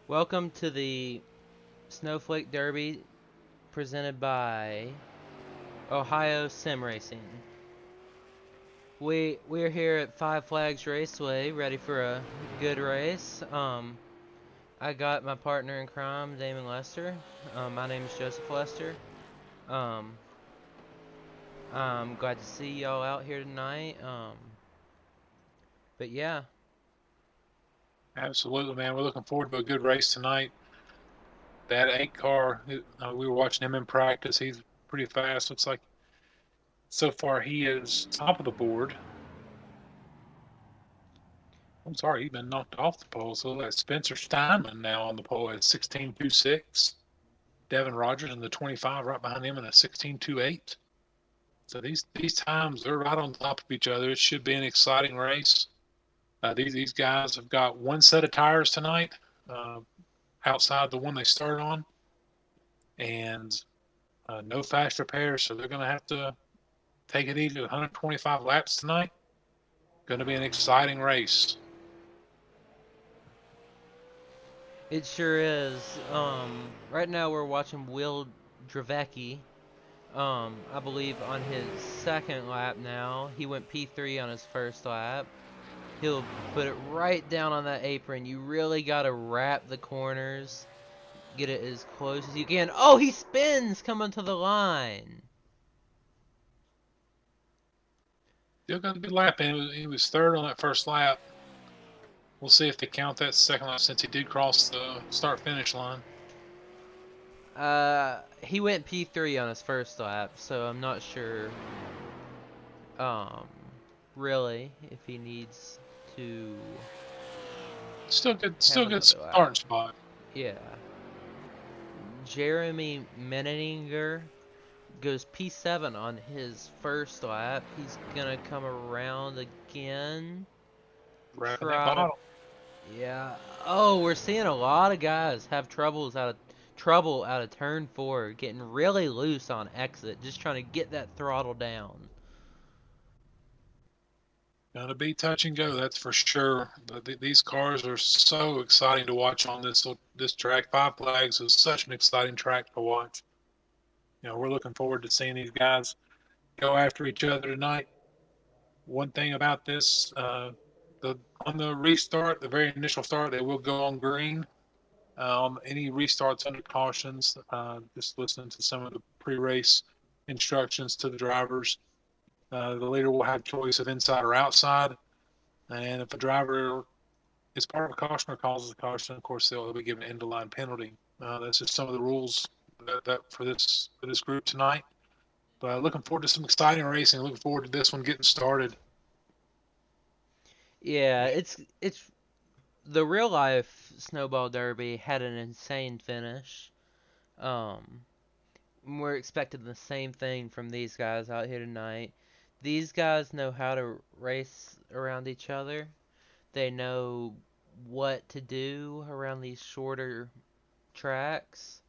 Welcome to the Snowflake Derby presented by Ohio Sim Racing. We're here at Five Flags Raceway, ready for a good race. I got my partner in crime, Damon Lester. My name is Joseph Lester. Um, I'm glad to see y'all out here tonight. But yeah, Absolutely, man. We're looking forward to a good race tonight. That 8 car, we were watching him in practice. He's pretty fast. Looks like so far he is top of the board. I'm sorry, he's been knocked off the pole. So that's Spencer Steinman now on the pole at 16.26. Devin Rogers in the 25 right behind him in a 16.28. So these times they're right on top of each other. It should be an exciting race. These guys have got one set of tires tonight, uh, outside the one they started on, and no fast repairs, so they're going to have to take it easy. 125 laps tonight. Going to be an exciting race. it sure is. Right now we're watching Will Dravecki. I believe on his second lap now. He went P3 on his first lap. He'll put it right down on that apron. You really gotta wrap the corners. Get it as close as you can. Oh, he spins coming to the line. Still got a good lap in. He was third on that first lap. We'll see if they count that second lap since he did cross the start-finish line. He went P3 on his first lap, so I'm not sure, um, really, if he needs to Still good have another lap. starting spot. Yeah. Jeremy Menninger goes P7 on his first lap. He's gonna come around again. Grabbing that Try to, bottle. yeah. Oh, we're seeing a lot of guys have trouble out of turn 4, getting really loose on exit, just trying to get that throttle down. Going to be touch and go, that's for sure. These cars are so exciting to watch on this track. Five Flags is such an exciting track to watch. We're looking forward to seeing these guys go after each other tonight. One thing about this, on the restart, the very initial start, they will go on green. Any restarts under cautions, just listening to some of the pre-race instructions to the drivers. The leader will have choice of inside or outside, and if a driver is part of a caution or causes a caution, of course they'll be given an end-of-line penalty. That's just some of the rules that for this group tonight. But looking forward to some exciting racing. Looking forward to this one getting started. Yeah, it's the real life Snowball Derby had an insane finish. Um, we're expecting the same thing from these guys out here tonight. These guys know how to race around each other. They know what to do around these shorter tracks.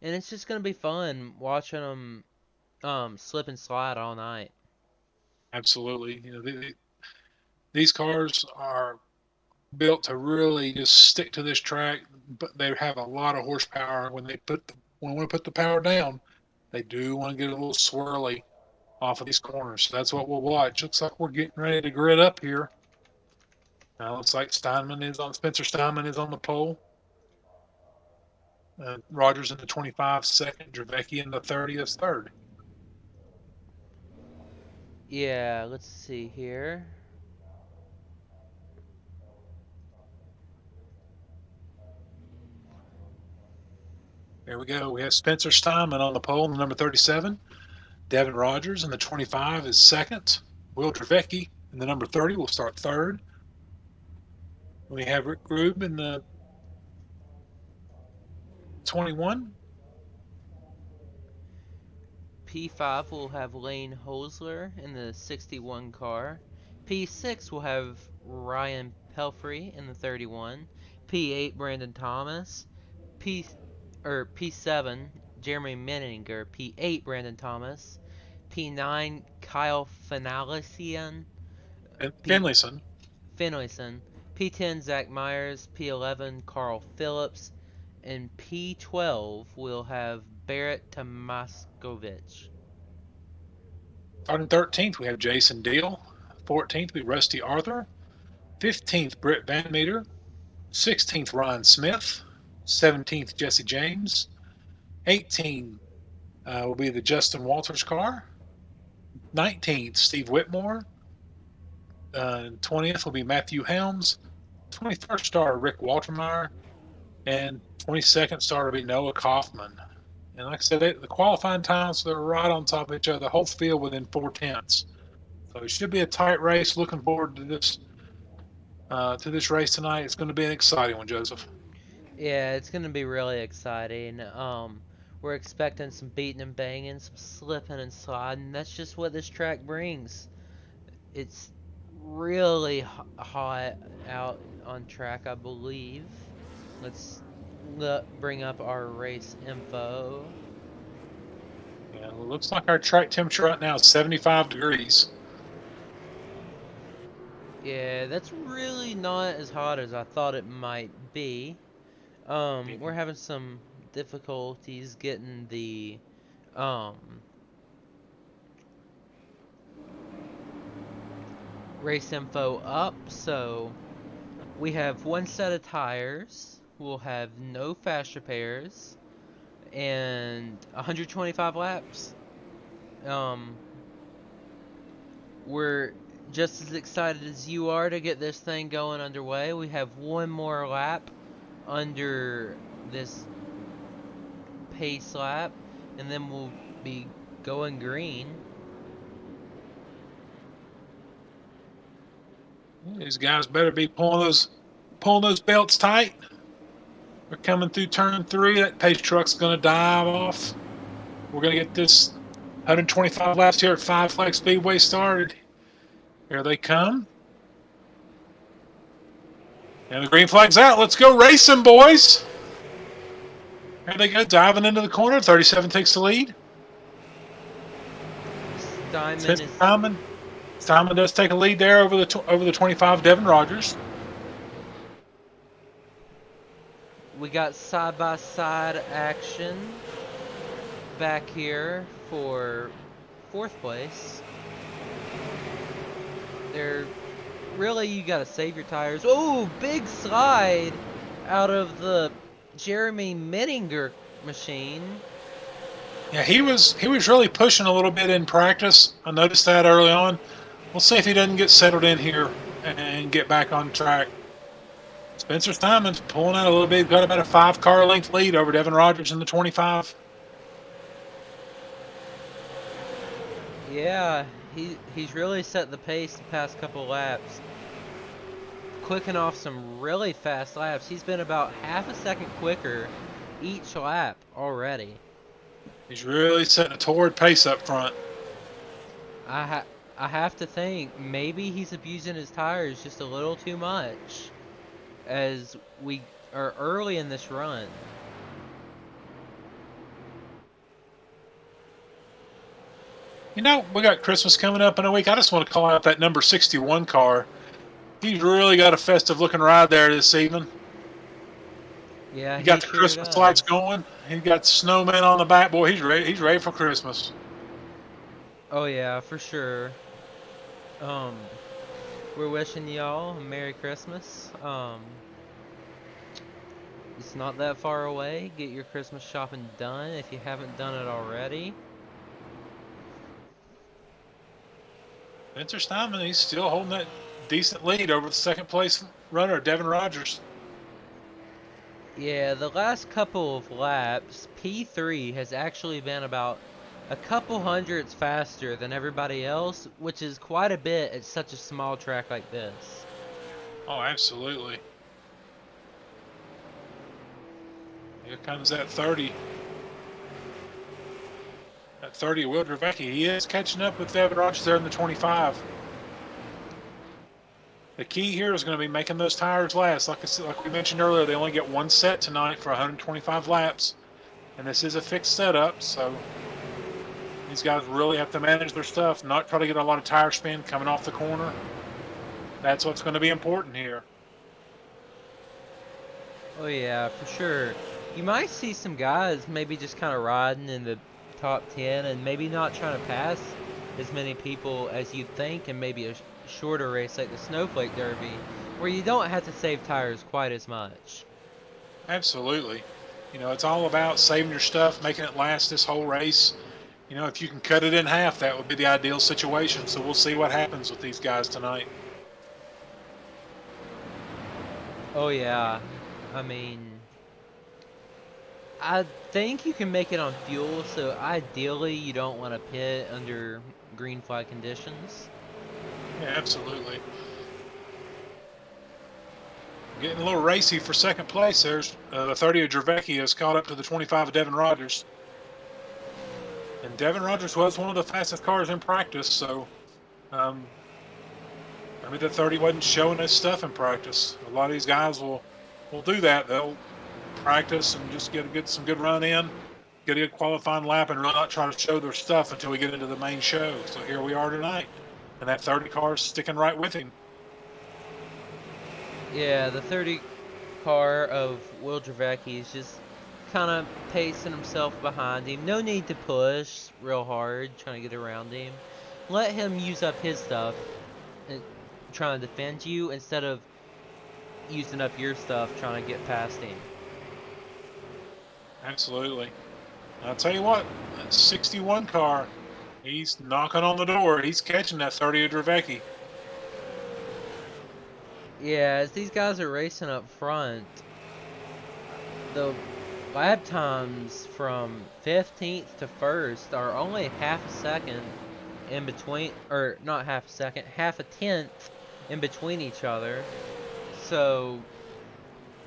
And it's just going to be fun watching them slip and slide all night. Absolutely. These cars are built to really just stick to this track, but they have a lot of horsepower. When we put the power down, they do want to get a little swirly off of these corners. So that's what we'll watch. Looks like we're getting ready to grid up here. Now looks like Spencer Steinman is on the pole. Rogers in the 25 second, Dravecki in the 30 is third. Yeah, let's see here. There we go. We have Spencer Steinman on the pole, number 37. Devin Rogers in the 25 is second. Will Dravecki in the number 30 will start third. We have Rick Grube in the 21. P5 will have Elaine Hosler in the 61 car. P6 will have Ryan Pelfrey in the 31. P8 Brandon Thomas. P7 Jeremy Menninger. P8 Brandon Thomas. P9 Kyle Finlayson. And P Finlayson. Finlayson. P10 Zach Myers. P11 Carl Phillips. In P12, we'll have Barrett Tomaskovich. Starting 13th, we have Jason Deal. 14th, we Rusty Arthur. 15th, Britt Van Meter. 16th, Ryan Smith. 17th, Jesse James. 18 will be the Justin Walters car. 19th, Steve Whitmore. 20th will be Matthew Helms. 21st star, Rick Waltermeyer. And 22nd star will be Noah Kaufman. And like I said, the qualifying times, they're right on top of each other. The whole field within 4/10. So it should be a tight race. Looking forward to this race tonight. It's going to be an exciting one, Joseph. Yeah, it's going to be really exciting. We're expecting some beating and banging, some slipping and sliding. That's just what this track brings. It's really hot out on track, I believe. Let's bring up our race info. Yeah, it looks like our track temperature right now is 75 degrees. Yeah, that's really not as hot as I thought it might be. We're having some difficulties getting the race info up, so we have one set of tires, we'll have no fast repairs, and 125 laps. We're just as excited as you are to get this thing going underway. We have one more lap under this pace lap, and then we'll be going green. These guys better be pulling those belts tight. We're coming through turn 3. That pace truck's going to dive off. We're going to get this 125 laps here at Five Flags Speedway started. Here they come. And the green flag's out. Let's go racing, boys. Here they go, diving into the corner. 37 takes the lead. Steinman does take a lead there over the 25, Devin Rogers. We got side-by-side action back here for 4th place. Really, you gotta save your tires. Oh, big slide out of the Jeremy Menninger machine. Yeah, he was really pushing a little bit in practice. I noticed that early on. We'll see if he doesn't get settled in here and get back on track. Spencer Steinman's pulling out a little bit. Got about a 5-car length lead over Devin Rogers in the 25. Yeah, he's really set the pace the past couple laps. Clicking off some really fast laps. He's been about half a second quicker each lap already. He's really setting a torrid pace up front. I have to think maybe he's abusing his tires just a little too much as we are early in this run. You know, we got Christmas coming up in a week. I just want to call out that number 61 car. He's really got a festive looking ride there this evening. Yeah, he got the Christmas lights going. He got the snowman on the back. Boy, he's ready. He's ready for Christmas. Oh yeah, for sure. We're wishing y'all a Merry Christmas. It's not that far away. Get your Christmas shopping done if you haven't done it already. Spencer Steinman, he's still holding that decent lead over the second place runner, Devin Rogers. Yeah, the last couple of laps, P3 has actually been about a couple hundredths faster than everybody else, which is quite a bit at such a small track like this. Oh, absolutely. Here comes that 30. That 30, Will Dravecki. He is catching up with Devin Rogers there in the 25. The key here is going to be making those tires last. Like we mentioned earlier, they only get one set tonight for 125 laps. And this is a fixed setup, so these guys really have to manage their stuff, not try to get a lot of tire spin coming off the corner. That's what's going to be important here. Oh yeah, for sure. You might see some guys maybe just kind of riding in the top 10 and maybe not trying to pass as many people as you'd think in maybe a shorter race like the Snowflake Derby, where you don't have to save tires quite as much. Absolutely. You know, it's all about saving your stuff, making it last this whole race. You know, if you can cut it in half, that would be the ideal situation. So we'll see what happens with these guys tonight. Oh yeah, I mean, I think you can make it on fuel, so ideally you don't want to pit under green flag conditions. Yeah, absolutely. Getting a little racy for second place. There's the 30 of Dravecki has caught up to the 25 of Devin Rogers. And Devin Rogers was one of the fastest cars in practice, so maybe the 30 wasn't showing his stuff in practice. A lot of these guys will do that. They'll practice and just get some good run in, get a good qualifying lap, and really not try to show their stuff until we get into the main show. So here we are tonight, and that 30 car is sticking right with him. Yeah, the 30 car of Will Dravecki is just kind of pacing himself behind him. No need to push real hard, trying to get around him. Let him use up his stuff and trying to defend you instead of using up your stuff trying to get past him. Absolutely. I'll tell you what, that 61 car, he's knocking on the door. He's catching that 30 of Dravecki. Yeah, as these guys are racing up front, the lap times from 15th to 1st are only half a second in between, or not half a second, half a tenth in between each other. So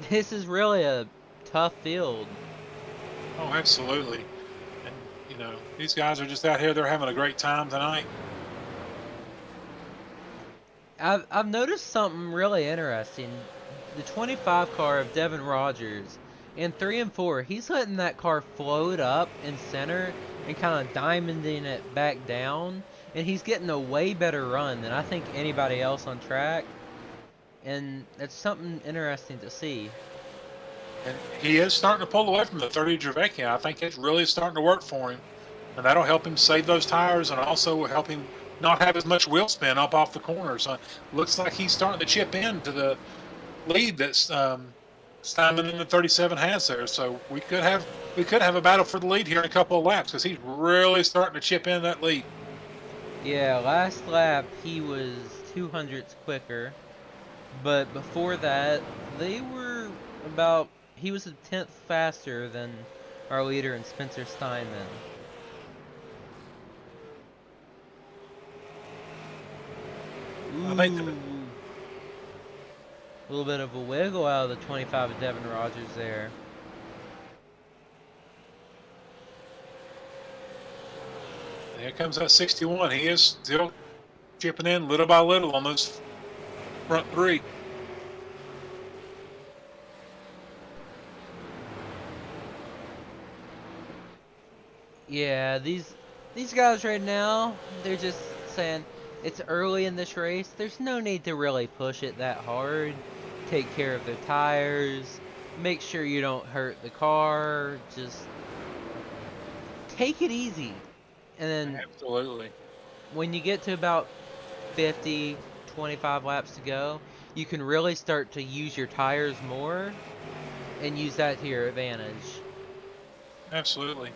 this is really a tough field. Oh, absolutely. And, you know, these guys are just out here. They're having a great time tonight. I've noticed something really interesting. The 25 car of Devin Rogers in 3 and 4, he's letting that car float up in center and kind of diamonding it back down, and he's getting a way better run than I think anybody else on track, and it's something interesting to see. And he is starting to pull away from the 30 Dravecki. I think it's really starting to work for him. And that'll help him save those tires and also help him not have as much wheel spin up off the corners. Looks like he's starting to chip into the lead that Steinman in the 37 has there. So we could have a battle for the lead here in a couple of laps because he's really starting to chip in that lead. Yeah, last lap he was 200ths quicker, but before that they were about, he was a tenth faster than our leader in Spencer Steinman. Ooh, I think a little bit of a wiggle out of the 25 of Devin Rogers there. Here comes that 61. He is still chipping in little by little on those front three. Yeah, these guys right now, they're just saying it's early in this race. There's no need to really push it that hard. Take care of their tires. Make sure you don't hurt the car. Just take it easy. And then Absolutely. when you get to about 50, 25 laps to go, you can really start to use your tires more and use that to your advantage. Absolutely.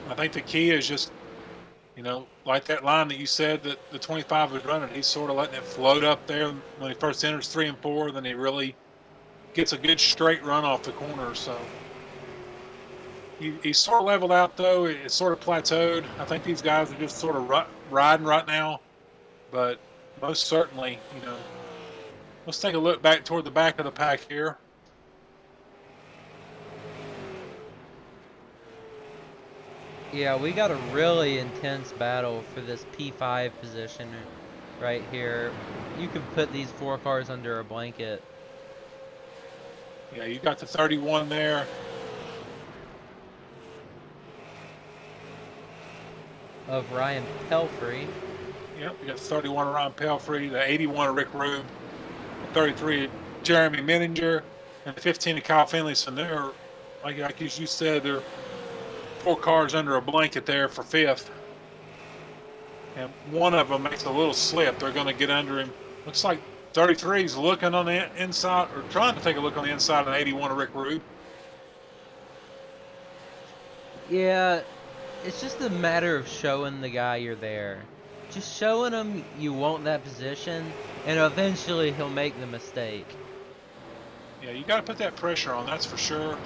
I think the key is just, you know, like that line that you said that the 25 was running, he's sort of letting it float up there when he first enters 3 and 4, then he really gets a good straight run off the corner. So he's sort of leveled out, though. It's sort of plateaued. I think these guys are just sort of riding right now. But most certainly, you know, let's take a look back toward the back of the pack here. Yeah, we got a really intense battle for this P5 position right here. You could put these 4 cars under a blanket. Yeah, you got the 31 there. Of Ryan Pelfrey. Yep, you got 31 of Ryan Pelfrey, the 81 of Rick Rube, the 33 of Jeremy Menninger, and the 15 of Kyle Finlayson. They're like you said, they're 4 cars under a blanket there for 5th, and one of them makes a little slip. They're going to get under him. Looks like 33's looking on the inside, or trying to take a look on the inside of 81 of Rick Rude. Yeah, it's just a matter of showing the guy you're there. Just showing him you want that position, and eventually he'll make the mistake. Yeah, you got to put that pressure on, that's for sure.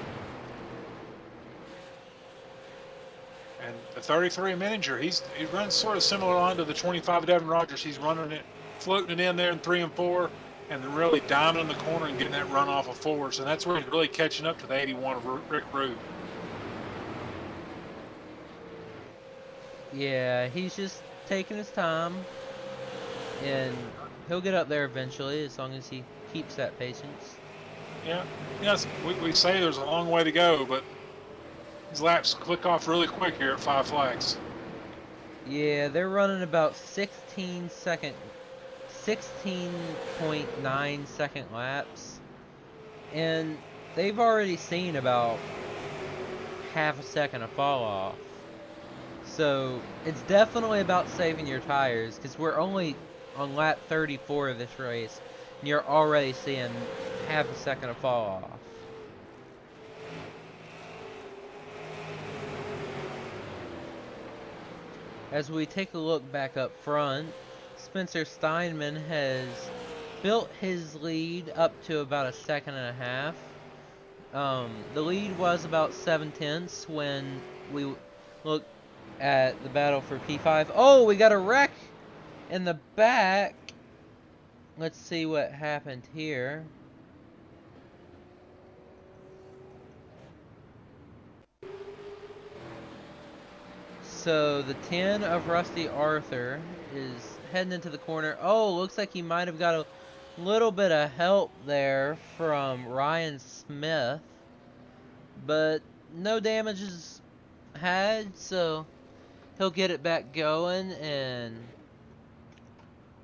And the 33 Miniger, he runs sort of similar line to the 25 Devin Rogers. He's running it, floating it in there in 3 and 4, and then really diving in the corner and getting that run off of 4s. And that's where he's really catching up to the 81 of Rick Rude. Yeah, he's just taking his time, and he'll get up there eventually as long as he keeps that patience. Yeah, yes, we say there's a long way to go, but these laps click off really quick here at Five Flags. Yeah, they're running about 16.9 second laps, and they've already seen about half a second of fall off. So it's definitely about saving your tires, because we're only on lap 34 of this race, and you're already seeing half a second of fall off. As we take a look back up front, Spencer Steinman has built his lead up to about a second and a half. The lead was about 7/10 when we looked at the battle for P5. Oh, we got a wreck in the back. Let's see what happened here. So the 10 of Rusty Arthur is heading into the corner. Oh, looks like he might have got a little bit of help there from Ryan Smith, but no damages had, so he'll get it back going, and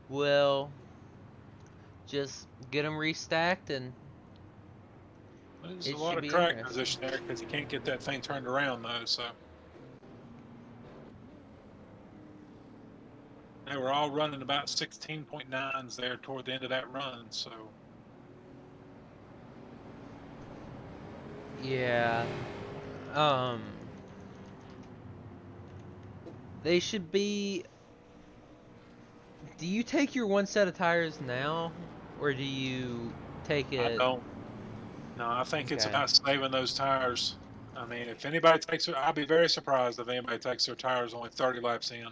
we'll just get him restacked, and there's a lot of track position there because you can't get that thing turned around though, so. They were all running about 16.9s there toward the end of that run, so. Yeah. They should be. Do you take your one set of tires now, or do you take it? I don't. No, I think it's about saving those tires. I mean, if anybody takes it, I'll be very surprised if anybody takes their tires only 30 laps in.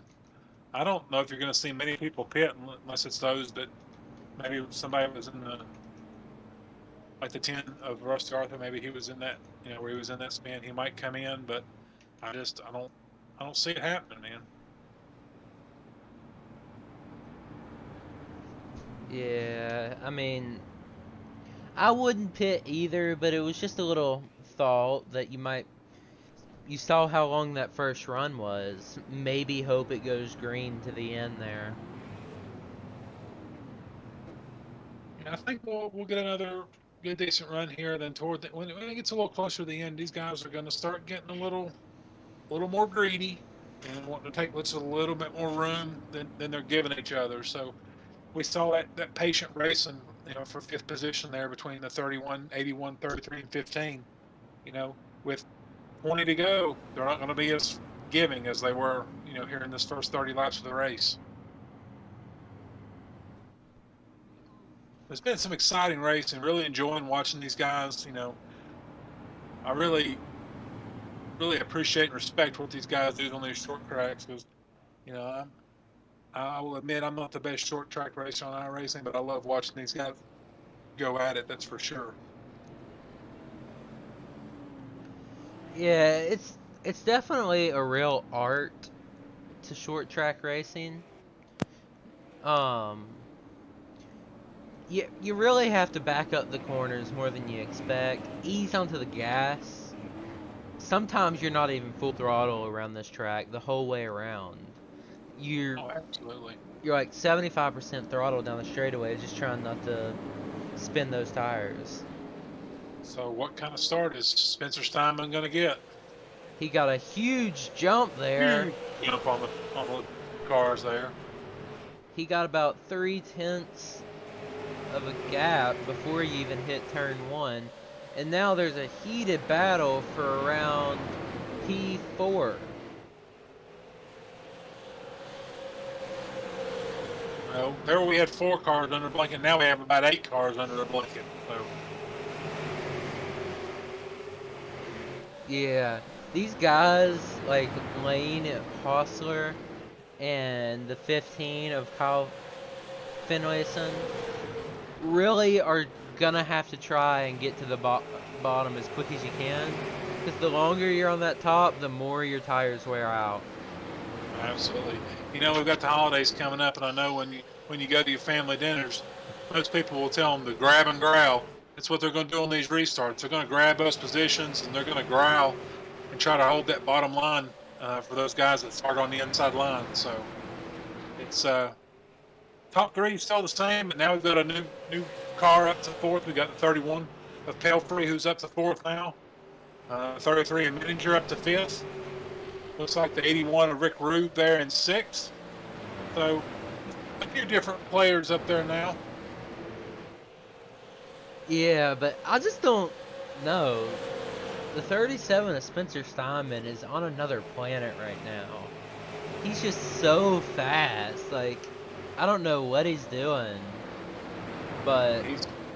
I don't know if you're going to see many people pit unless it's those that maybe somebody was in the, like the 10 of Rusty Arthur, maybe he was in that, where he was in that spin. He might come in, but I don't see it happening, man. Yeah, I mean, I wouldn't pit either, but it was just a little thought that you saw how long that first run was. Maybe hope it goes green to the end there. Yeah, I think we'll get another good decent run here. Then when it gets a little closer to the end, these guys are going to start getting a little more greedy and wanting to take what's a little bit more room than they're giving each other. So we saw that patient racing, for 5th position there between the 31, 81, 33, and 15. With 20 to go, they're not going to be as giving as they were, here in this first 30 laps of the race. There's been some exciting racing, really enjoying watching these guys. I really, really appreciate and respect what these guys do on these short tracks because, I will admit I'm not the best short track racer on iRacing, but I love watching these guys go at it, that's for sure. Yeah, it's definitely a real art to short track racing. You really have to back up the corners more than you expect. Ease onto the gas. Sometimes you're not even full throttle around this track the whole way around. Absolutely. You're like 75% throttle down the straightaway, just trying not to spin those tires. So what kind of start is Spencer Steinman going to get? He got a huge jump there. Huge jump on the cars there. He got about 3/10 of a gap before he even hit turn 1. And now there's a heated battle for around P4. Well, there we had 4 cars under the blanket. Now we have about 8 cars under the blanket. So Yeah, these guys like Elaine Hosler and the 15 of Kyle Finlayson really are gonna have to try and get to the bottom as quick as you can, because the longer you're on that top, the more your tires wear out. absolutely. You know, we've got the holidays coming up, and I know when you go to your family dinners, most people will tell them to grab and growl. That's what they're going to do on these restarts. They're going to grab those positions, and they're going to growl and try to hold that bottom line for those guys that start on the inside line. So it's top 3 still the same, but now we've got a new car up to 4th. We've got the 31 of Pelfrey, who's up to 4th now. 33 of Manager up to 5th. Looks like the 81 of Rick Rude there in 6th. So a few different players up there now. Yeah, but I just don't know. The 37 of Spencer Steinman is on another planet right now. He's just so fast. Like, I don't know what he's doing, but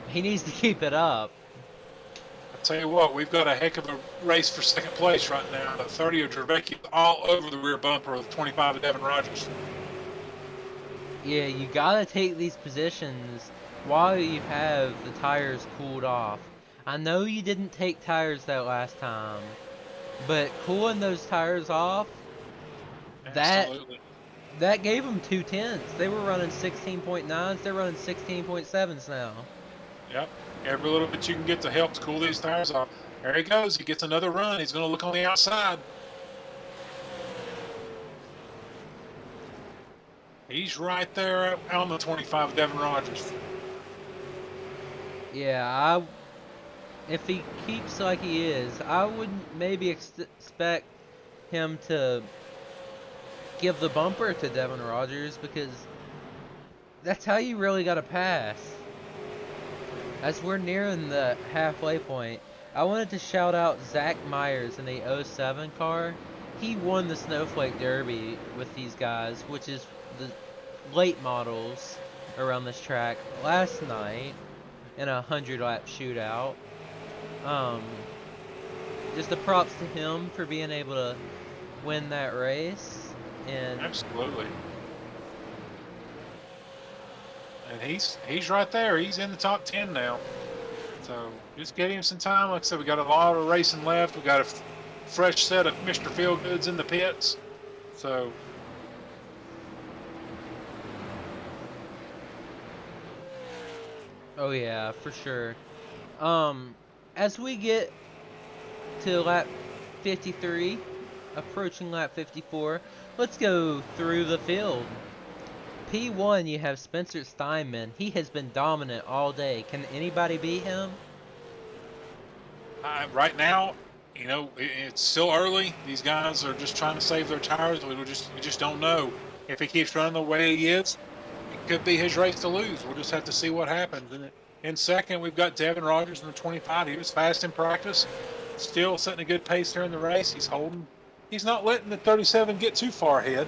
he needs to keep it up. I'll tell you what, we've got a heck of a race for 2nd place right now. The 30 of Dravecki is all over the rear bumper of the 25 of Devin Rogers. Yeah, you gotta take these positions while you have the tires cooled off. I know you didn't take tires that last time, but cooling those tires off, Absolutely. that gave them 2/10. They were running 16.9s, they're running 16.7s now. Yep. Every little bit you can get to help to cool these tires off. There he goes. He gets another run. He's going to look on the outside. He's right there on the 25 of Devin Rogers. Yeah, if he keeps like he is, I would maybe expect him to give the bumper to Devin Rogers, because that's how you really got to pass. As we're nearing the halfway point, I wanted to shout out Zach Myers in the 07 car. He won the Snowflake Derby with these guys, which is the late models around this track, last night in a 100-lap shootout. Just a props to him for being able to win that race. And absolutely. And he's right there. He's in the top 10 now. So just get him some time. Like I said, we got a lot of racing left. We got a fresh set of Mr. Feelgoods in the pits. So oh yeah, for sure. As we get to lap 53, approaching lap 54, let's go through the field. P1, you have Spencer Steinman. He has been dominant all day. Can anybody beat him? right now, you know, it's still early. These guys are just trying to save their tires. We just don't know. If he keeps running the way he is, it could be his race to lose. We'll just have to see what happens. And in 2nd, we've got Devin Rogers in the 25. He was fast in practice. Still setting a good pace here in the race. He's holding. He's not letting the 37 get too far ahead.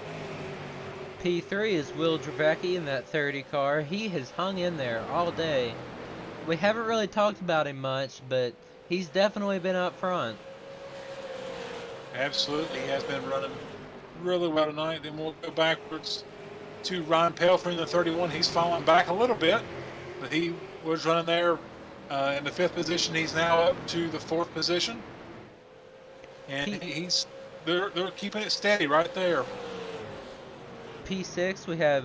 P3 is Will Dravecki in that 30 car. He has hung in there all day. We haven't really talked about him much, but he's definitely been up front. Absolutely. He has been running really well tonight. Then we'll go backwards to Ryan Pelfrey in the 31. He's fallen back a little bit, but he was running there in the 5th position. He's now up to the 4th position. And they're keeping it steady right there. P6, we have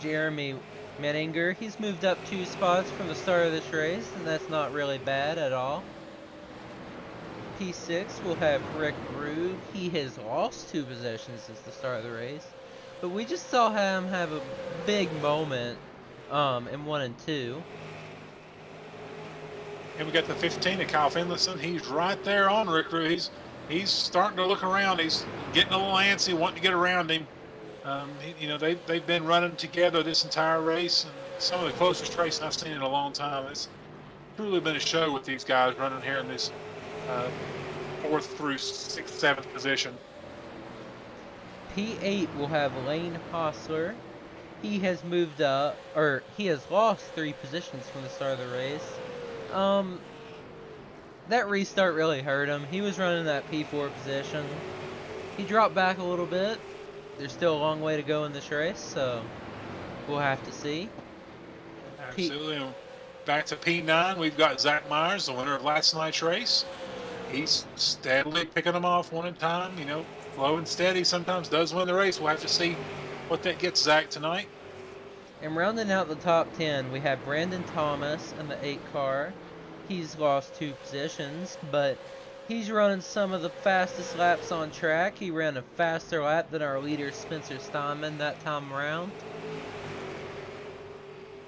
Jeremy Menninger. He's moved up 2 spots from the start of this race, and that's not really bad at all. P6, we'll have Rick Rude. He has lost 2 positions since the start of the race, but we just saw him have a big moment in 1 and 2. And we got the 15 of Kyle Finlayson. He's right there on Rick Rue. He's starting to look around. He's getting a little antsy, wanting to get around him. They've been running together this entire race, and some of the closest racing I've seen in a long time. It's truly been a show with these guys running here in this 4th through 6th, 7th position. P8 will have Elaine Hosler. He has moved up, or he has lost 3 positions from the start of the race. That restart really hurt him. He was running that P4 position. He dropped back a little bit. There's still a long way to go in this race, so we'll have to see. Absolutely. Back to P9, we've got Zach Myers, the winner of last night's race. He's steadily picking them off one at a time. Slow and steady sometimes does win the race. We'll have to see what that gets Zach tonight. And rounding out the top 10, we have Brandon Thomas in the 8 car. He's lost 2 positions, but he's running some of the fastest laps on track. He ran a faster lap than our leader Spencer Steinman that time around.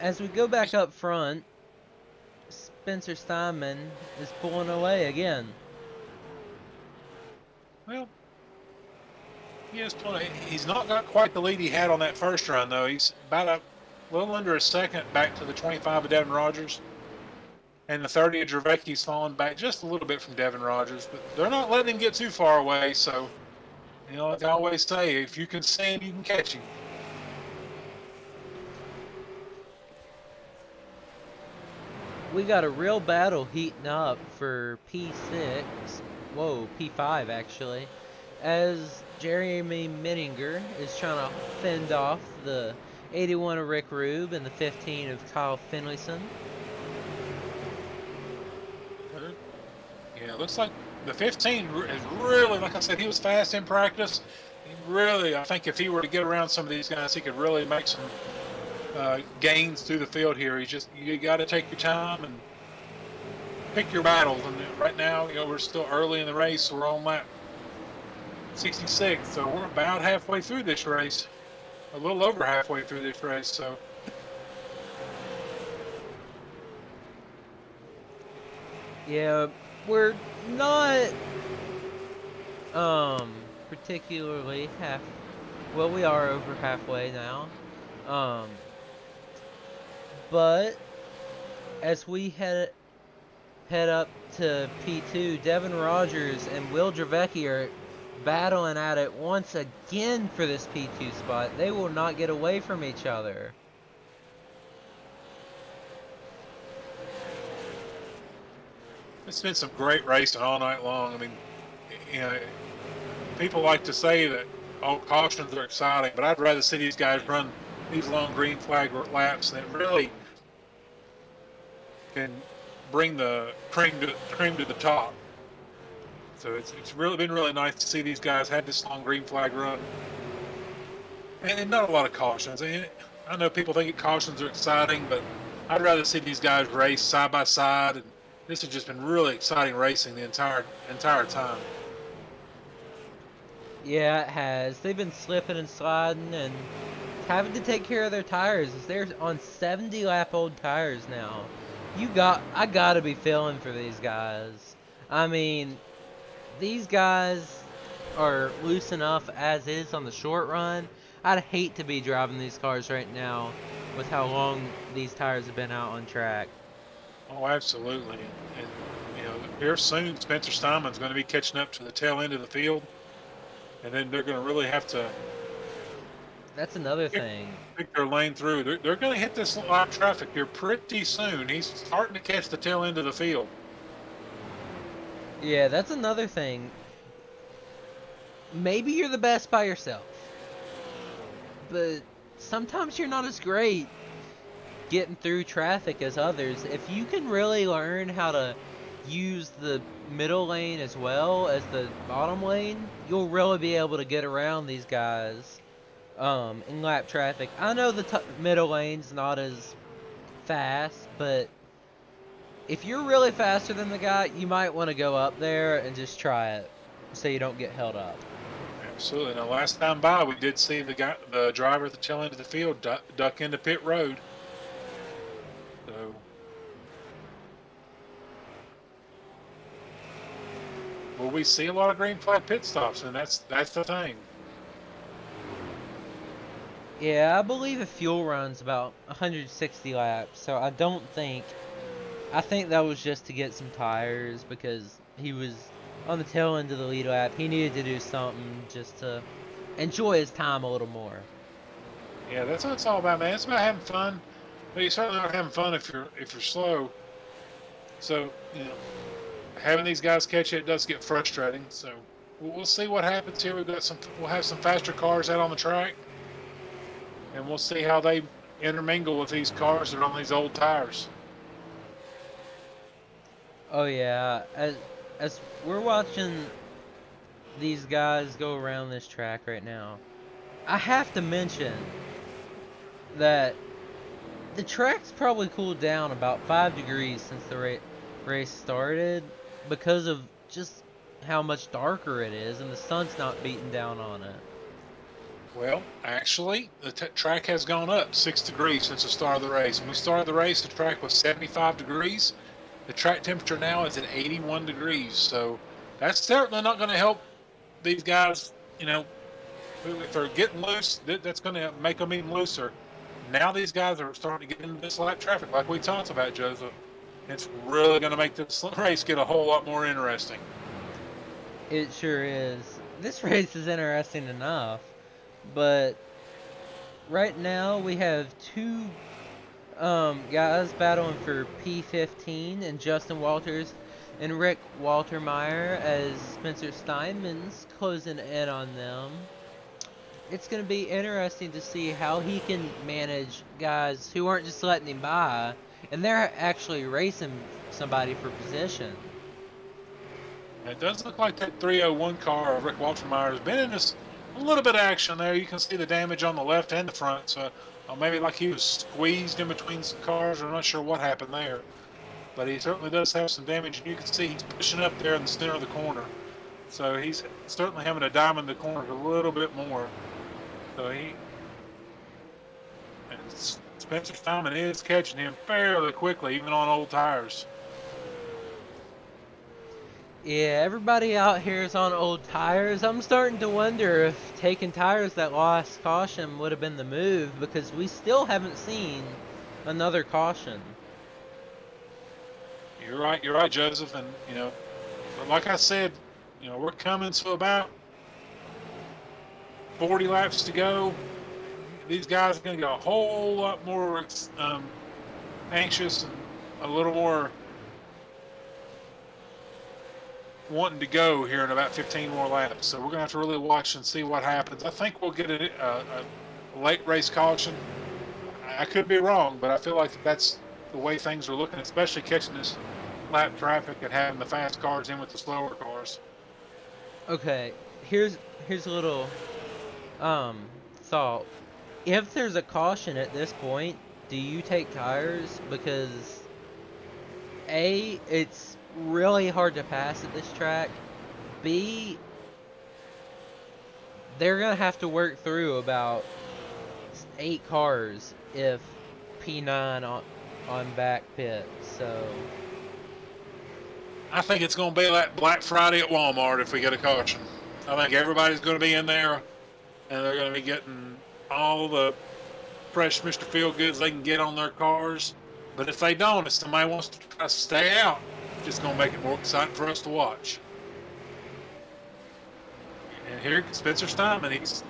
As we go back up front, Spencer Steinman is pulling away again. Well, he's not got quite the lead he had on that first run, though. He's about a little under a second back to the 25 of Devin Rogers. And the 30 of Dravecki's fallen back just a little bit from Devin Rogers. But they're not letting him get too far away. So, like I always say, if you can see him, you can catch him. We got a real battle heating up for P6. Whoa, P5 actually. As Jeremy Menninger is trying to fend off the 81 of Rick Rube and the 15 of Kyle Finlayson. Yeah, it looks like the 15 is really, like I said, he was fast in practice. I think if he were to get around some of these guys, he could really make some gains through the field here. You got to take your time and pick your battles. And right now, we're still early in the race. So we're on lap 66, so we're about halfway through this race, a little over halfway through this race. So yeah, we're not particularly well, we are over halfway now, but as we head up to P2, Devin Rogers and Will Dravecki are battling at it once again for this P2 spot. They will not get away from each other. it's been some great racing all night long. I mean, people like to say that cautions are exciting, but I'd rather see these guys run these long green flag laps that really can bring the cream to the top. So it's really been really nice to see these guys have this long green flag run, and not a lot of cautions. I know people think cautions are exciting, but I'd rather see these guys race side by side, and this has just been really exciting racing the entire time. Yeah, it has. They've been slipping and sliding and having to take care of their tires as they're on 70 lap old tires now. I gotta be feeling for these guys. I mean, these guys are loose enough as is on the short run. I'd hate to be driving these cars right now with how long these tires have been out on track. Oh, absolutely. And here soon, Spencer Steinman's going to be catching up to the tail end of the field, and then they're going to really have to. That's another thing. Pick their lane through. They're going to hit this live traffic here pretty soon. He's starting to catch the tail end of the field. Yeah, that's another thing. Maybe you're the best by yourself, but sometimes you're not as great getting through traffic as others. If you can really learn how to use the middle lane as well as the bottom lane, you'll really be able to get around these guys in lap traffic. I know the middle lane's not as fast, but if you're really faster than the guy, you might want to go up there and just try it so you don't get held up. Absolutely. Now, last time by, we did see the driver at the tail end of the field duck into pit road. So will we see a lot of green flag pit stops? And that's the thing. Yeah, I believe the fuel runs about 160 laps, so I think that was just to get some tires because he was on the tail end of the lead lap. He needed to do something just to enjoy his time a little more. Yeah, that's what it's all about, man. It's about having fun, but you certainly aren't having fun if you're slow. So having these guys catch it does get frustrating. So we'll see what happens here. We'll have some faster cars out on the track, and we'll see how they intermingle with these cars that are on these old tires. Oh yeah, as we're watching these guys go around this track right now, I have to mention that the track's probably cooled down about 5 degrees since the race started because of just how much darker it is and the sun's not beating down on it. Well, actually, the track has gone up 6 degrees since the start of the race. When we started the race, the track was 75 degrees. The track temperature now is at 81 degrees. So that's certainly not going to help these guys. If they're getting loose, that's going to make them even looser. Now these guys are starting to get into this lap traffic like we talked about, Joseph. It's really going to make this race get a whole lot more interesting. It sure is. This race is interesting enough, but right now we have two guys battling for P15 and Justin Walters and Rick Waltermeyer as Spencer Steinman's closing in on them. It's going to be interesting to see how he can manage guys who aren't just letting him by, and they're actually racing somebody for position. It does look like that 301 car of Rick Waltermeyer has been in a little bit of action there. You can see the damage on the left and the front. So maybe like he was squeezed in between some cars. I'm not sure what happened there. But he certainly does have some damage. And you can see he's pushing up there in the center of the corner. So he's certainly having to diamond the corner a little bit more. So and Spencer Steinman is catching him fairly quickly, even on old tires. Yeah, everybody out here is on old tires. I'm starting to wonder if taking tires that lost caution would have been the move because we still haven't seen another caution. You're right, Joseph. And, but like I said, we're coming to about 40 laps to go. These guys are going to get a whole lot more anxious and a little more wanting to go here in about 15 more laps. So we're going to have to really watch and see what happens. I think we'll get a late race caution. I could be wrong, but I feel like that's the way things are looking, especially catching this lap traffic and having the fast cars in with the slower cars. Okay, here's a little thought. If there's a caution at this point, do you take tires? Because A, it's really hard to pass at this track. B, they're gonna have to work through about 8 cars if P9 on back pit. So I think it's going to be like Black Friday at Walmart if we get a caution. I think everybody's going to be in there, and they're going to be getting all the fresh Mr. Feelgoods they can get on their cars. But if they don't, if somebody wants to try to stay out, it's just going to make it more exciting for us to watch. And here, Spencer Steinman, he's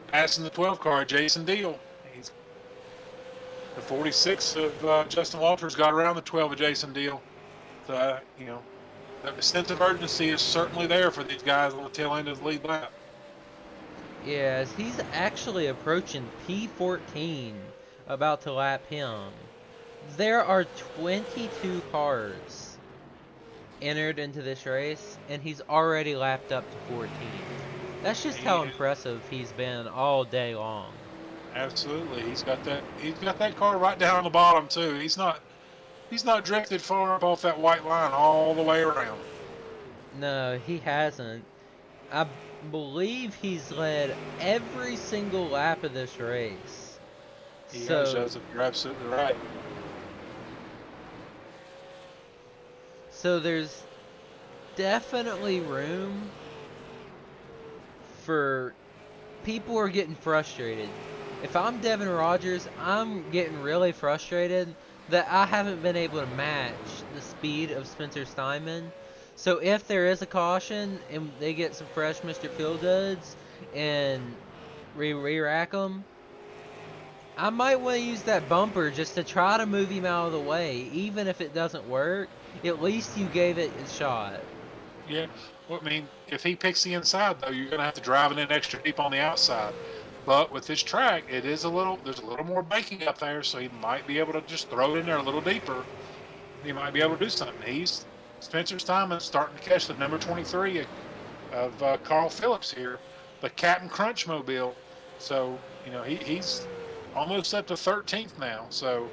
passing the 12 car, Jason Deal. He's the 46 of Justin Walters got around the 12 of Jason Deal. So, the sense of urgency is certainly there for these guys on the tail end of the lead lap. yes, he's actually approaching P14, about to lap him. There are 22 cars entered into this race, and he's already lapped up to 14. That's just how impressive he's been all day long. Absolutely, he's got that car right down on the bottom too. He's not drifted far up off that white line all the way around. No, he hasn't. I believe he's led every single lap of this race. He has, Joseph. You're absolutely right. So there's definitely room for people who are getting frustrated. If I'm Devin Rogers, I'm getting really frustrated that I haven't been able to match the speed of Spencer Steinman. So if there is a caution and they get some fresh Mr. Feelgoods and re-rack them, I might want to use that bumper just to try to move him out of the way. Even if it doesn't work, at least you gave it a shot. Yeah. Well, I mean, if he picks the inside, though, you're going to have to drive it in extra deep on the outside. But with this track, there's a little more banking up there, so he might be able to just throw it in there a little deeper. He might be able to do something. Spencer Steinman starting to catch the number 23 of Carl Phillips here, the Captain Crunch Mobile. So, he's almost up to 13th now. So,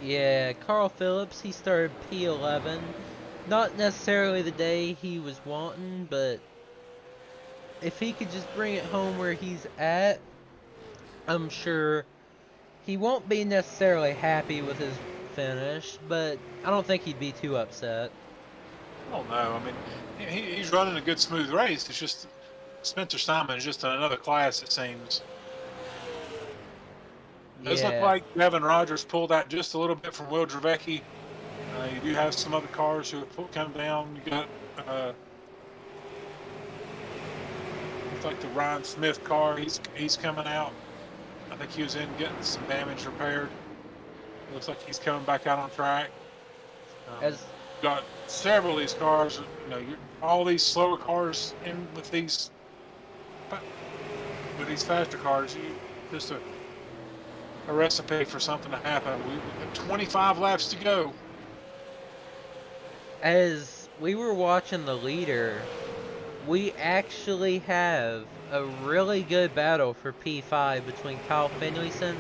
yeah, Carl Phillips, he started P11. Not necessarily the day he was wanting, but if he could just bring it home where he's at, I'm sure he won't be necessarily happy with his finish, but I don't think he'd be too upset. I don't know. I mean, he's running a good, smooth race. It's just Spencer Steinman is just in another class, it seems. It does look like Devin Rogers pulled out just a little bit from Will Dravecki. You do have some other cars who have come down. You got looks like the Ryan Smith car. He's coming out. I think he was in getting some damage repaired. Looks like he's coming back out on track. As got several of these cars. All these slower cars in with these faster cars. Just a recipe for something to happen. We've got 25 laps to go. As we were watching the leader, we actually have a really good battle for P5 between Kyle Finlayson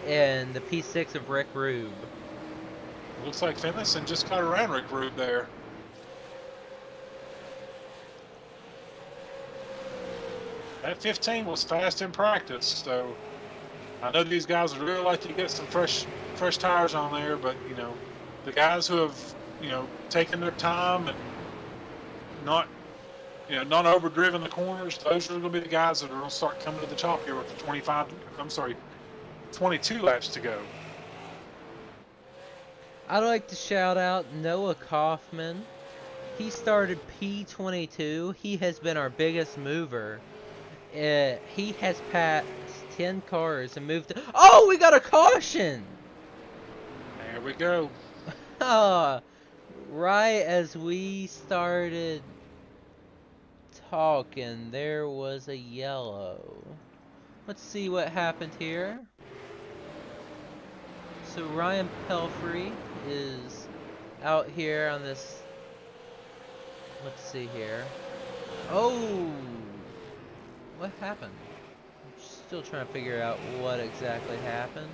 and the P6 of Rick Rube. Looks like Finlayson just got around Rick Rube there. That 15 was fast in practice, so I know these guys would really like to get some fresh tires on there, but the guys who have taken their time and not overdriven the corners, those are going to be the guys that are going to start coming to the top here with the 22 laps to go. I'd like to shout out Noah Kaufman. He started P22. He has been our biggest mover. He has passed 10 cars and moved. Oh, we got a caution! There we go. Right as we started talking, there was a yellow. Let's see what happened here. So Ryan Pelfrey is out here on this. Let's see here. Oh, what happened? I'm still trying to figure out what exactly happened.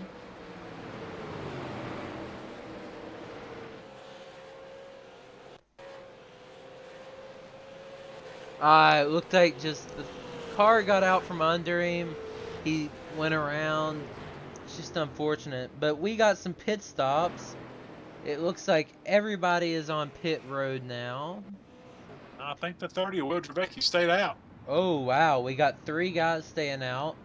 It looked like just the car got out from under him. He went around. It's just unfortunate. But we got some pit stops. It looks like everybody is on pit road now. I think the 30 of Will Dravecki stayed out. Oh, wow. We got 3 guys staying out.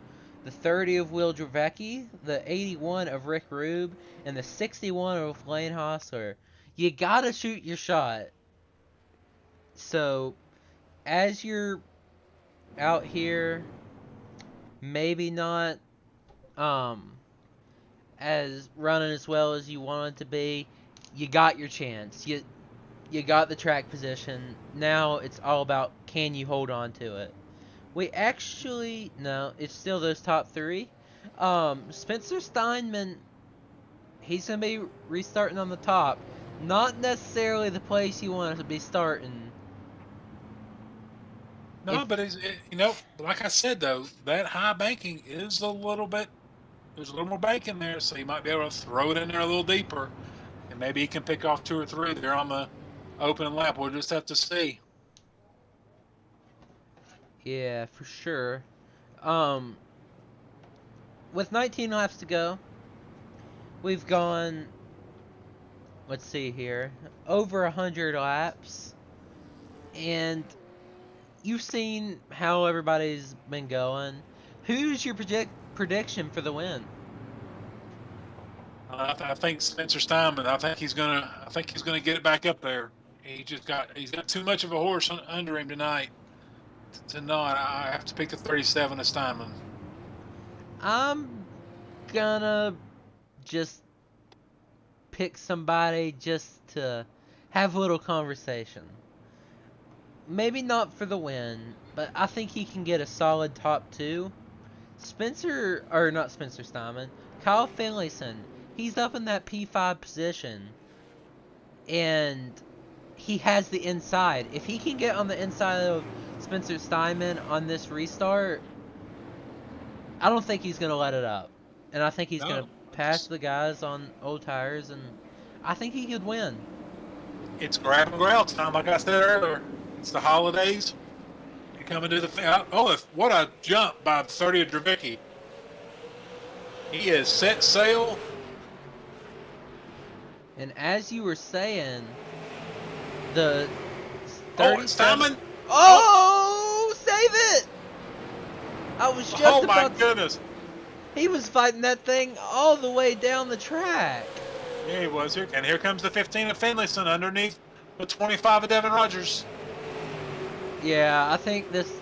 The 30 of Will Dravecki, the 81 of Rick Rube, and the 61 of Elaine Hosler. You gotta shoot your shot. So, as you're out here, maybe not as running as well as you wanted to be, you got your chance. You got the track position. Now it's all about, can you hold on to it? We actually, no, it's still those top 3. Spencer Steinman, he's going to be restarting on the top. Not necessarily the place you want to be starting. No, but like I said though, that high banking is a little bit. There's a little more bank in there, so you might be able to throw it in there a little deeper, and maybe he can pick off 2 or 3 there on the opening lap. We'll just have to see. Yeah, for sure. With 19 laps to go, we've gone let's see here, over 100 laps, and you've seen how everybody's been going. Who's your prediction for the win? I think Spencer Steinman. I think he's gonna get it back up there. He's got too much of a horse under him tonight. To not, I have to pick the 37 of Steinman. I'm gonna just pick somebody just to have a little conversation. Maybe not for the win, but I think he can get a solid top 2. Not Spencer Steinman, Kyle Finlayson. He's up in that P5 position, and he has the inside. If he can get on the inside of Spencer Steinman on this restart, I don't think he's going to let it up. And I think he's going to pass the guys on old tires, and I think he could win. It's grab and growl time, like I said earlier. It's the holidays. You come into the what a jump by 30 of Dravicki. He has set sail. And as you were saying, the 30 Steinman. Oh, save it! I was just about. Oh my about goodness! He was fighting that thing all the way down the track. Yeah, he was here, and here comes the 15 of Finlayson underneath the 25 of Devin Rogers. Yeah, I think this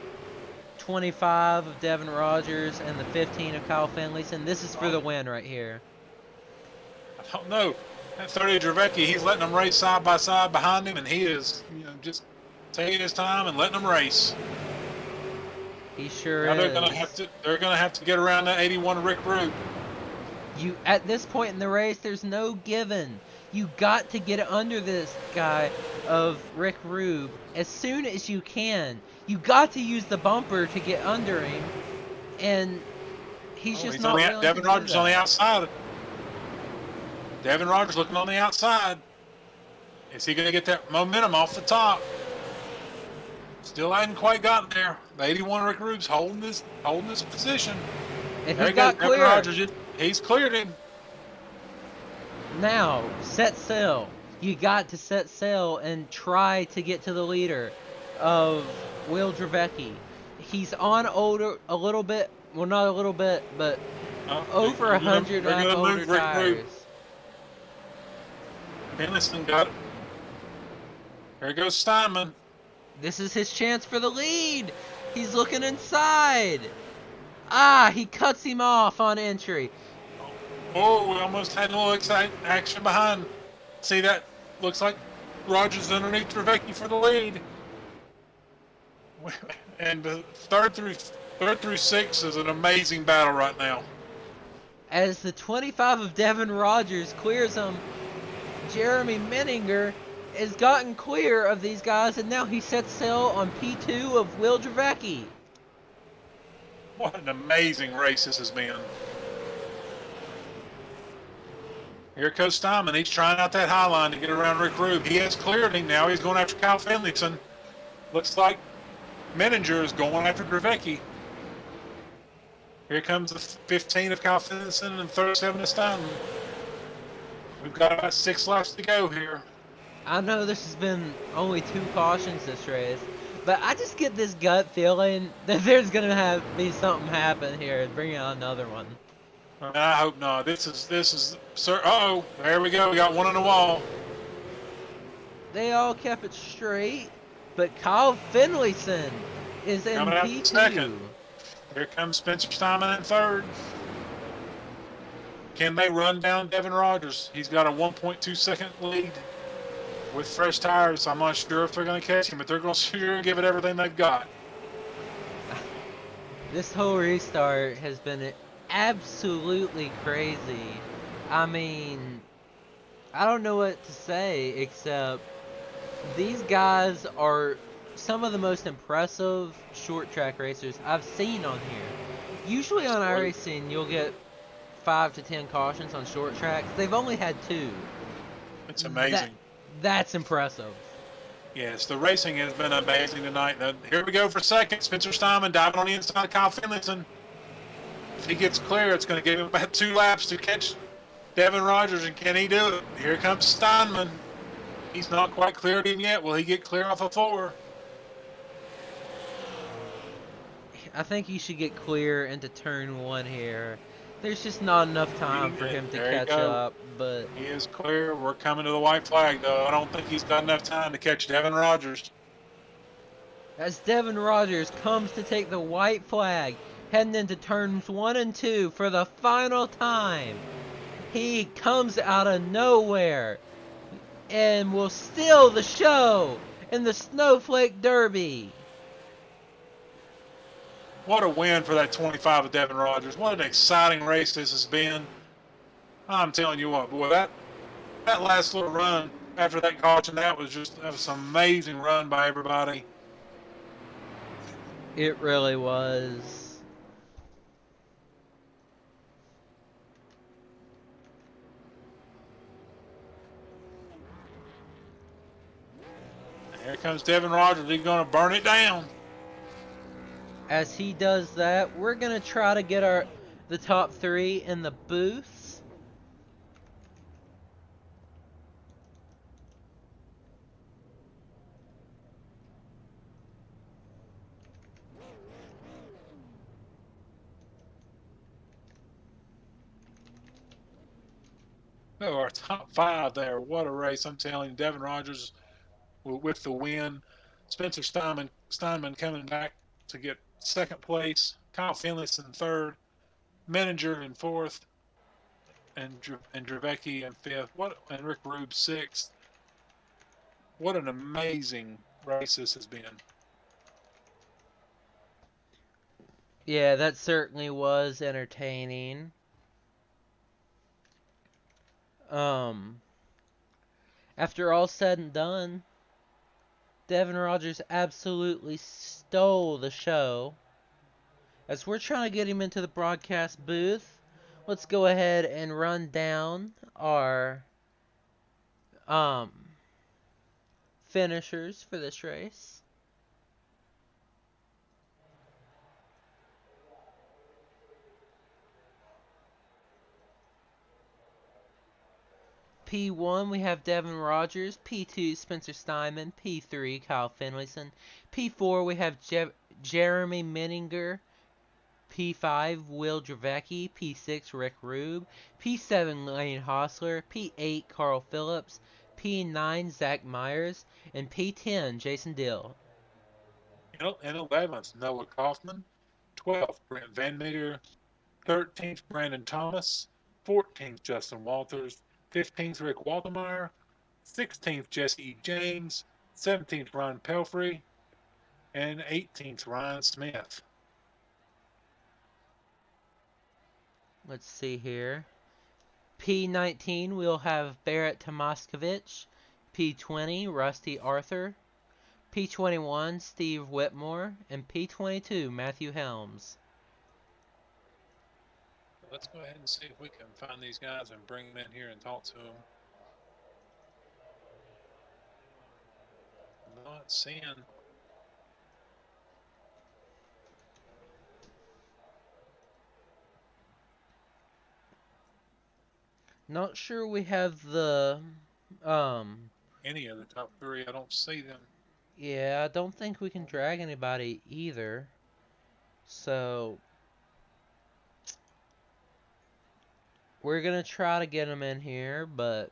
25 of Devin Rogers and the 15 of Kyle Finlayson, this is for the win right here. I don't know. That 30 of Dravecki, he's letting them race side by side behind him, and he is, just taking his time and letting them race. He sure now is. They're gonna have to get around that 81 Rick Rube. At this point in the race, there's no given. You got to get under this guy of Rick Rube as soon as you can. You got to use the bumper to get under him, and he's not willing Devin to Rogers do that. on the outside. Devin Rogers looking on the outside. Is he going to get that momentum off the top? Still hadn't quite gotten there. The 81 Rick Rube's holding this position. And there he got clear. Devin Rogers, he's cleared him. Now, set sail. You got to set sail and try to get to the leader of Will Dravecki. He's on a little bit, well, not a little bit, but over 100 older tires. Finlayson got it. There goes Steinman. This is his chance for the lead. He's looking inside. He cuts him off on entry. Oh, we almost had a little action behind. See that? Looks like Rogers underneath Dravecki for the lead. And the third through 6 is an amazing battle right now. As the 25 of Devin Rogers clears him, Jeremy Menninger has gotten clear of these guys, and now he sets sail on P2 of Will Dravecki. What an amazing race this has been. Here goes Steinman. He's trying out that high line to get around Rick Rube. He has cleared him now. He's going after Kyle Finlayson. Looks like Menninger is going after Dravecki. Here comes the 15 of Kyle Finlayson and 37 of Steinman. We've got about 6 laps to go here. I know this has been only 2 cautions this race, but I just get this gut feeling that there's going to be something happen here and bring out another one. I hope not. This is sir. Uh-oh, there we go. We got one on the wall. They all kept it straight, but Kyle Finlayson is in P2. Second. Here comes Spencer Steinman in third. Can they run down Devin Rogers? He's got a 1.2 second lead with fresh tires. I'm not sure if they're going to catch him, but they're going to sure give it everything they've got. This whole restart has been absolutely crazy. I mean, I don't know what to say except these guys are some of the most impressive short track racers I've seen on here. Usually on iRacing, you'll get 5 to 10 cautions on short tracks. They've only had 2. It's amazing. That's impressive. Yes, the racing has been amazing tonight. Now, here we go for second. Spencer Steinman diving on the inside of Kyle Finlayson. If he gets clear, it's going to give him about 2 laps to catch Devin Rogers, and can he do it? Here comes Steinman. He's not quite cleared him yet. Will he get clear off of 4? I think he should get clear into turn 1 here. There's just not enough time for him to There you catch go. up, but He is clear. We're coming to the white flag, though. I don't think he's got enough time to catch Devin Rogers. as Devin Rogers comes to take the white flag, heading into turns 1 and 2 for the final time, he comes out of nowhere and will steal the show in the Snowflake Derby. What a win for that 25 of Devin Rogers. What an exciting race this has been. I'm telling you what, boy, that last little run after that caution, that was an amazing run by everybody. It really was. Here comes Devin Rogers. He's going to burn it down. As he does that, we're going to try to get the top 3 in the booths. Oh, our top 5 there. What a race. I'm telling you, Devin Rogers with the win. Spencer Steinman coming back to get 2nd place. Kyle Finlayson in 3rd. Menninger in 4th. And Dravecki in 5th. And Rick Rube 6th. What an amazing race this has been. Yeah, that certainly was entertaining. After all said and done, Devin Rogers absolutely stole the show. As we're trying to get him into the broadcast booth, let's go ahead and run down our finishers for this race. P1, we have Devin Rogers. P2, Spencer Steinman. P3, Kyle Finlayson. P4, we have Jeremy Menninger. P5, Will Dravecki. P6, Rick Rube. P7, Elaine Hosler. P8, Carl Phillips. P9, Zach Myers. And P10, Jason Dill. In 11th, Noah Kaufman. 12th, Brent Van Meter. 13th, Brandon Thomas. 14th, Justin Walters. 15th, Rick Waltemeyer. 16th, Jesse E. James. 17th, Ron Pelfrey. And 18th, Ryan Smith. Let's see here. P19, we'll have Barrett Tomaskovich. P20, Rusty Arthur. P21, Steve Whitmore. And P22, Matthew Helms. Let's go ahead and see if we can find these guys and bring them in here and talk to them. Not seeing. Not sure we have the Any of the top 3. I don't see them. yeah, I don't think we can drag anybody either. So we're gonna try to get them in here, but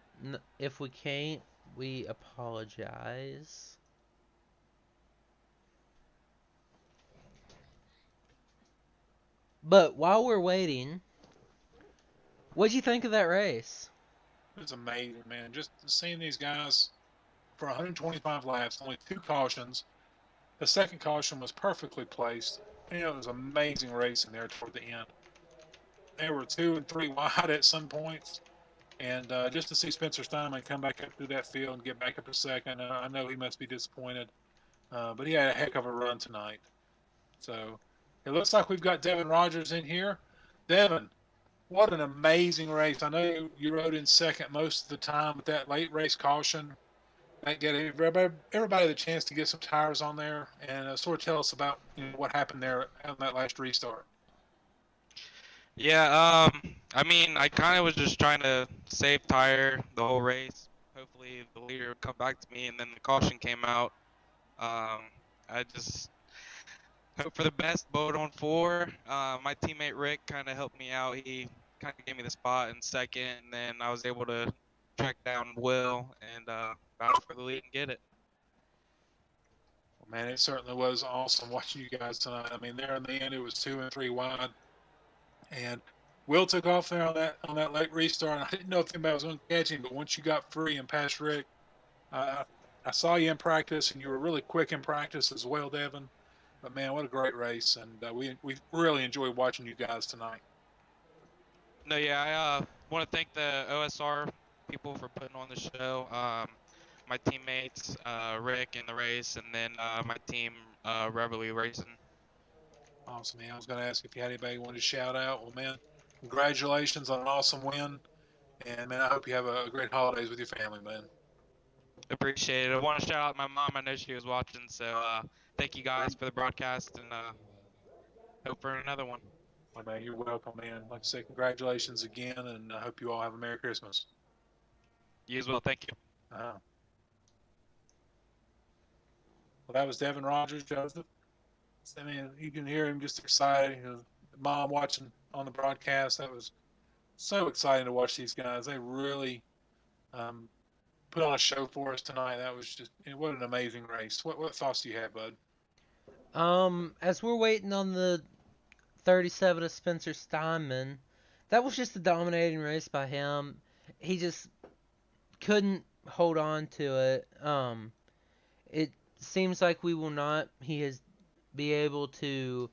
if we can't, we apologize. But while we're waiting, what'd you think of that race? It was amazing, man. Just seeing these guys for 125 laps, only 2 cautions. The second caution was perfectly placed. It was an amazing race in there toward the end. They were 2 and 3 wide at some points. And just to see Spencer Steinman come back up through that field and get back up to second, I know he must be disappointed. But he had a heck of a run tonight. So it looks like we've got Devin Rogers in here. Devin, what an amazing race. I know you rode in second most of the time, but that late race caution, that gave everybody the chance to get some tires on there, and sort of tell us about what happened there on that last restart. Yeah, I mean, I kind of was just trying to save tire the whole race. Hopefully, the leader would come back to me, and then the caution came out. I just hope for the best. Boat on four. My teammate Rick kind of helped me out. He kind of gave me the spot in second, and then I was able to track down Will and battle for the lead and get it. Well, man, it certainly was awesome watching you guys tonight. I mean, there in the end, it was 2 and 3 wide, and Will took off there on that late restart. And I didn't know if anybody was going to catch him, but once you got free and past Rick, I I saw you in practice, and you were really quick in practice as well, Devin. But man, what a great race, and we really enjoyed watching you guys tonight. No, yeah, I want to thank the OSR people for putting on the show. My teammates, Rick in the race, and then my team, Reveille Racing. Awesome, man. I was going to ask if you had anybody you wanted to shout out. Well, man, congratulations on an awesome win, and man, I hope you have a great holidays with your family, man. Appreciate it. I want to shout out my mom. I know she was watching, so thank you guys for the broadcast, and hope for another one. Well, man, you're welcome, man. Like I said, congratulations again, and I hope you all have a Merry Christmas. You as well. Thank you. Uh-huh. Well, that was Devin Rogers, Joseph. I mean, you can hear him just excited. Mom watching on the broadcast. That was so exciting to watch these guys. They really um, put on a show for us tonight. That was just what an amazing race. What thoughts do you have, bud? As we're waiting on the 37 of Spencer Steinman, that was just a dominating race by him. He just couldn't hold on to it. It seems like we will not be able to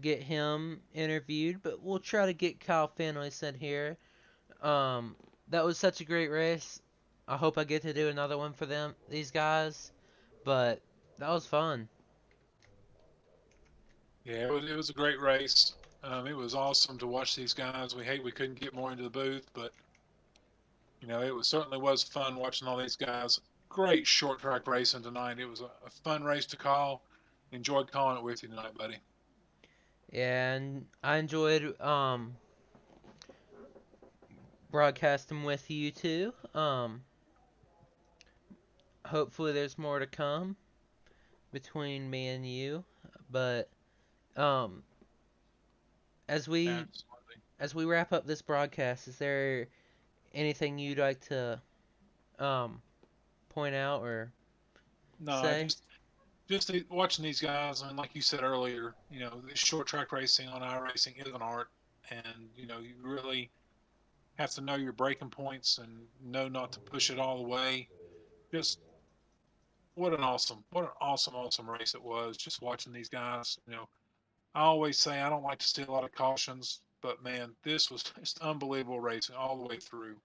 get him interviewed, but we'll try to get Kyle Finlayson here. That was such a great race. I hope I get to do another one for these guys. But that was fun. Yeah, it was a great race. It was awesome to watch these guys. We hate we couldn't get more into the booth, but certainly was fun watching all these guys. Great short track racing tonight. It was a fun race to call. Enjoyed calling it with you tonight, buddy. Yeah, and I enjoyed broadcasting with you too. Hopefully there's more to come between me and you. But um as we Absolutely. as we wrap up this broadcast, is there anything you'd like to um point out or No, say? just watching these guys, and like you said earlier, this short track racing on iRacing is an art, and you really have to know your breaking points and know not to push it all the way. Just what an awesome race it was. Just watching these guys, I always say I don't like to steal a lot of cautions, but man, this was just unbelievable racing all the way through.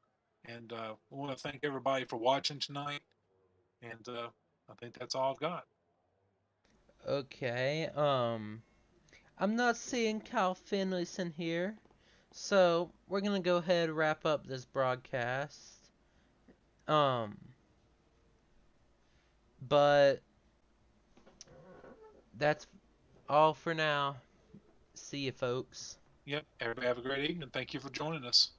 And I want to thank everybody for watching tonight. And I think that's all I've got. Okay. I'm not seeing Kyle Finlayson here. So, we're going to go ahead and wrap up this broadcast. Um but that's all for now. See you folks. Yep. Everybody have a great evening. Thank you for joining us.